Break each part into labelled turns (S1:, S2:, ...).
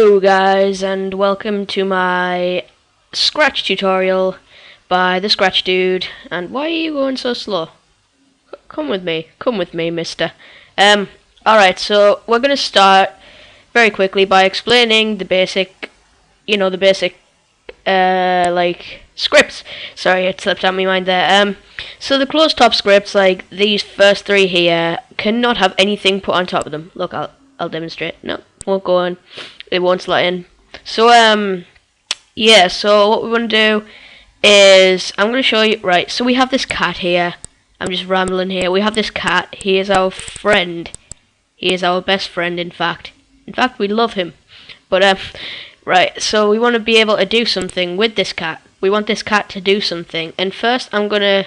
S1: Hello guys, and welcome to my Scratch tutorial by the Scratch Dude. And why are you going so slow? Come with me, mister. Alright, so we're gonna start very quickly by explaining the basic, like, scripts. Sorry, it slipped out of my mind there. So the closed top scripts, like these first three here, cannot have anything put on top of them. Look, I'll demonstrate. No, won't go on. It won't slot in. So yeah, so what we want to do is I'm going to show you. Right, so we have this cat here. I'm just rambling here. We have this cat. He is our friend. He is our best friend, in fact. We love him. But right, so we want to be able to do something with this cat. We want this cat to do something. And first I'm going to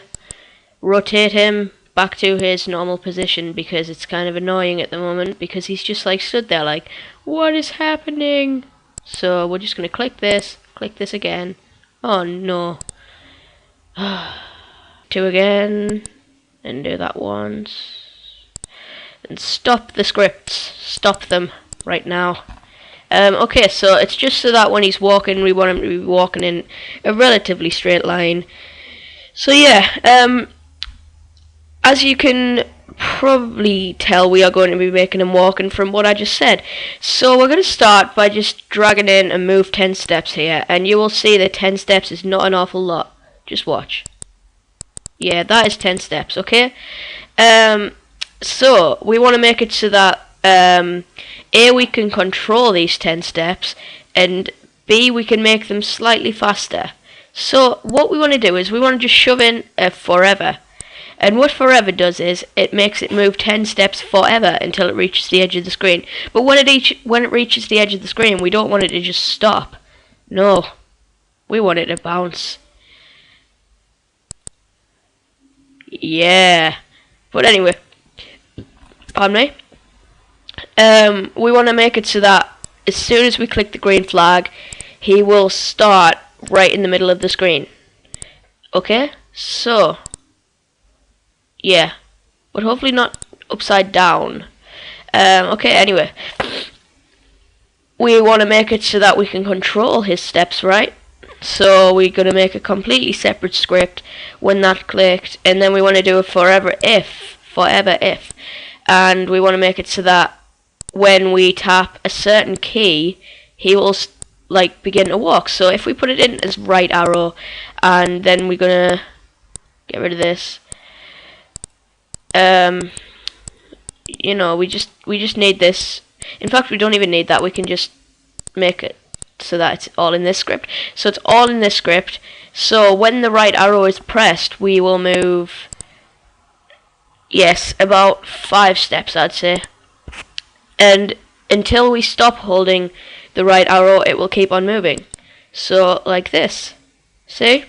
S1: rotate him back to his normal position because it's kind of annoying at the moment because he's just like stood there like, what is happening? So we're just going to click this again. Oh no. Two again, and do that once. And stop the scripts. Stop them right now. Okay, so it's just so that when he's walking, we want him to be walking in a relatively straight line. So yeah, as you can probably tell, we are going to be making him walking from what I just said. So we're going to start by just dragging in and move 10 steps here, and you will see that 10 steps is not an awful lot. Just watch. Yeah, that is 10 steps, okay? So we want to make it so that A, we can control these 10 steps, and B, we can make them slightly faster. So what we want to do is we want to just shove in a forever. And what forever does is it makes it move 10 steps forever until it reaches the edge of the screen. But when it reaches the edge of the screen, we don't want it to just stop. No, we want it to bounce. Yeah. But anyway, pardon me. We want to make it so that as soon as we click the green flag, he will start right in the middle of the screen. Okay? So yeah, but hopefully not upside down. Okay, anyway, we want to make it so that we can control his steps, right? So we're going to make a completely separate script when that clicked, and then we want to do a forever if, and we want to make it so that when we tap a certain key, he will like begin to walk. So if we put it in as right arrow, and then we're going to get rid of this. You know, we just need this. In fact, we don't even need that. We can just make it so that it's all in this script. So it's all in this script. So when the right arrow is pressed, we will move, yes, about 5 steps, I'd say. And until we stop holding the right arrow, it will keep on moving. So like this. See?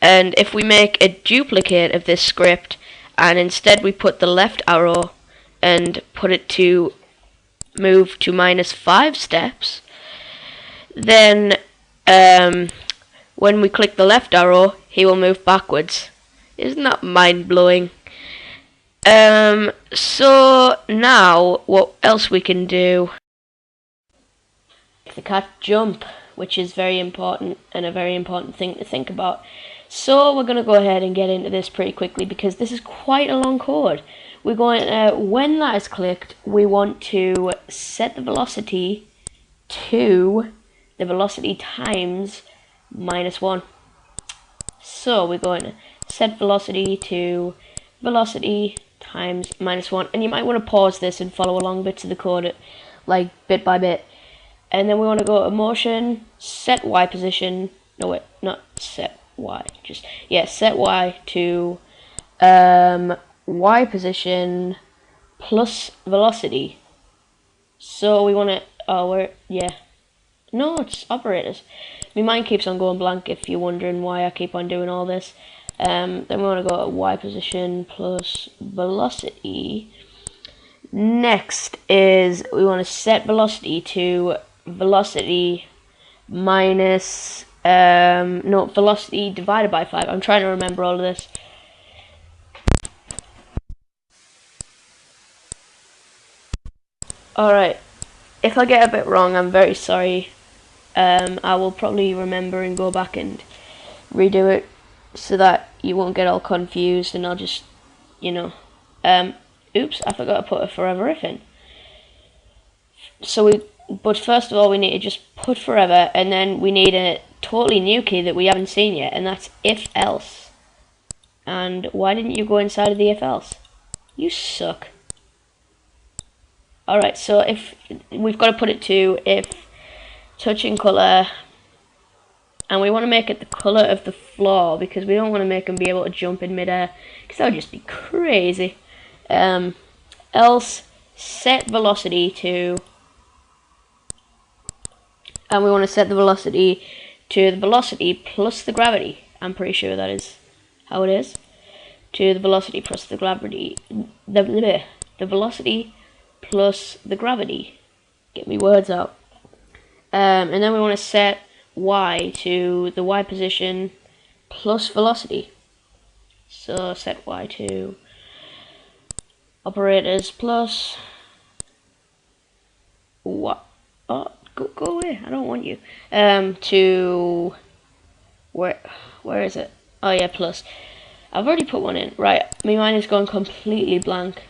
S1: And if we make a duplicate of this script, and instead we put the left arrow and put it to move to -5 steps, then when we click the left arrow, he will move backwards. Isn't that mind-blowing? So now what else we can do? The cat jump, which is very important and a very important thing to think about. So we're going to go ahead and get into this pretty quickly because this is quite a long code. We're going to, when that is clicked, we want to set the velocity to the velocity times -1. So we're going to set velocity to velocity times -1. And you might want to pause this and follow along bits of the code, like bit by bit. And then we want to go to motion, set Y position. No, wait, not set Y, just, yeah, set Y to Y position plus velocity. So we want to, no, it's operators. My mind keeps on going blank if you're wondering why I keep on doing all this. Then we want to go to Y position plus velocity. Next is we want to set velocity to velocity minus velocity divided by 5. I'm trying to remember all of this. Alright, if I get a bit wrong, I'm very sorry. I will probably remember and go back and redo it so that you won't get all confused, and I'll just, you know, oops, I forgot to put a forever if in. But first of all, we need to just put forever, and then we need a totally new key that we haven't seen yet, and that's if else. And why didn't you go inside of the if else? You suck. Alright, so if we've got to put it to if touching color, and we want to make it the color of the floor because we don't want to make them be able to jump in midair because that would just be crazy. Else set velocity to, and we want to set the velocity to the velocity plus the gravity. I'm pretty sure that is how it is. To the velocity plus the gravity, the velocity plus the gravity. Get me words out. And then we want to set y to the y position plus velocity. So set y to operators plus what? Oh, go away! I don't want you. To where is it? Oh yeah, plus. I've already put one in. Right, my mind is going completely blank.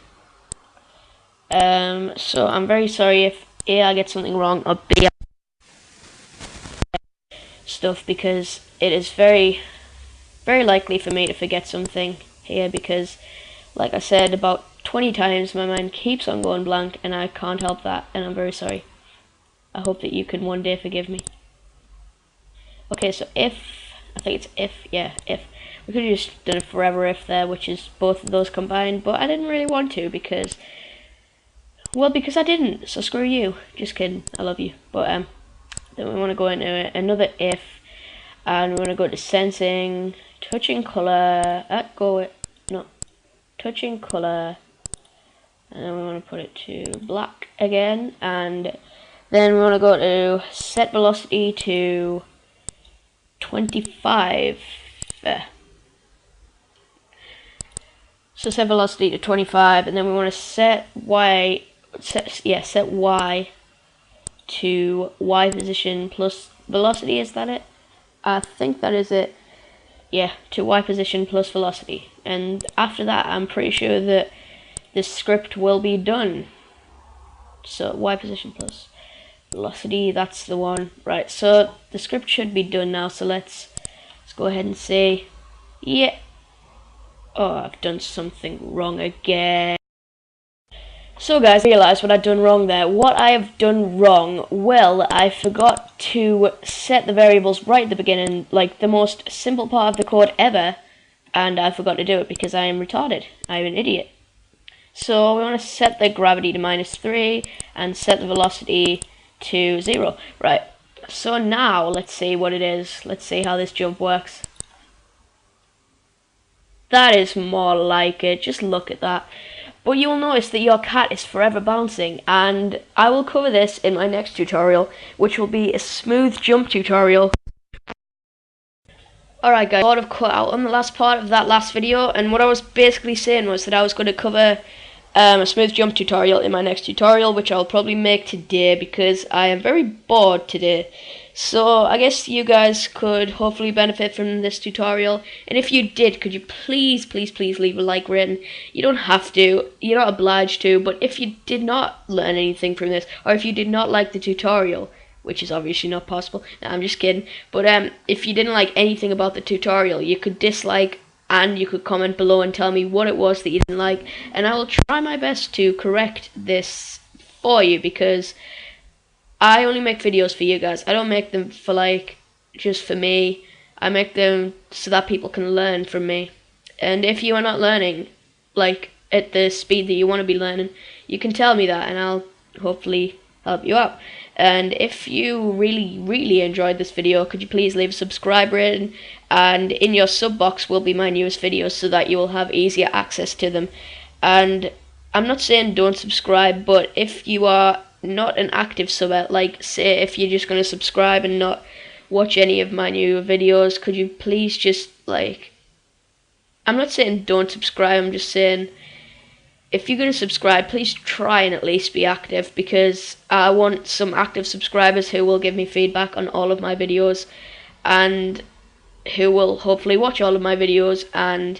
S1: So I'm very sorry if A, I get something wrong, or B, stuff, because it is very, very likely for me to forget something here because, like I said, about 20 times my mind keeps on going blank and I can't help that, and I'm very sorry. I hope that you can one day forgive me. Okay, so if, I think it's if, yeah, if. We could have just done a forever if there, which is both of those combined, but I didn't really want to because, well, because I didn't, so screw you. Just kidding, I love you. But then we want to go into another if, and we want to go to sensing, touching color, touching color, and then we want to put it to black again, and then we want to go to set velocity to 25. So set velocity to 25, and then we want to set y to y position plus velocity. Is that it? I think that is it. Yeah, to y position plus velocity. And after that, I'm pretty sure that this script will be done. So y position plus velocity, that's the one. Right, so the script should be done now, so let's go ahead and say, yeah. Oh, I've done something wrong again. So guys, I realised what I'd done wrong there. What I have done wrong, well, I forgot to set the variables right at the beginning, like the most simple part of the code ever, and I forgot to do it because I am retarded. I'm an idiot. So we want to set the gravity to -3 and set the velocity to 0. Right, so now let's see what it is. Let's see how this jump works. That is more like it. Just look at that. But you will notice that your cat is forever bouncing, and I will cover this in my next tutorial, which will be a smooth jump tutorial. Alright guys, I sort of cut out on the last part of that last video, and what I was basically saying was that I was going to cover a smooth jump tutorial in my next tutorial, which I'll probably make today because I am very bored today. So I guess you guys could hopefully benefit from this tutorial, and if you did, could you please leave a like rating. You don't have to, you're not obliged to, but if you did not learn anything from this, or if you did not like the tutorial, which is obviously not possible, no, I'm just kidding, but if you didn't like anything about the tutorial, you could dislike, and you could comment below and tell me what it was that you didn't like, and I will try my best to correct this for you, because I only make videos for you guys. I don't make them for just for me. I make them so that people can learn from me. And if you are not learning at the speed that you want to be learning, you can tell me that and I'll hopefully help you out. And if you really enjoyed this video, could you please leave a subscribe rating, and in your sub box will be my newest videos so that you will have easier access to them. And I'm not saying don't subscribe, but if you are not an active subber, say if you're just going to subscribe and not watch any of my new videos, could you please just I'm not saying don't subscribe, I'm just saying if you're going to subscribe, please try and at least be active, because I want some active subscribers who will give me feedback on all of my videos, and who will hopefully watch all of my videos, and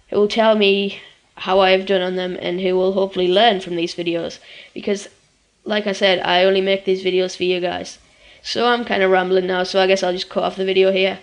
S1: who will tell me how I've done on them, and who will hopefully learn from these videos, because like I said, I only make these videos for you guys. So I'm kind of rambling now, so I guess I'll just cut off the video here.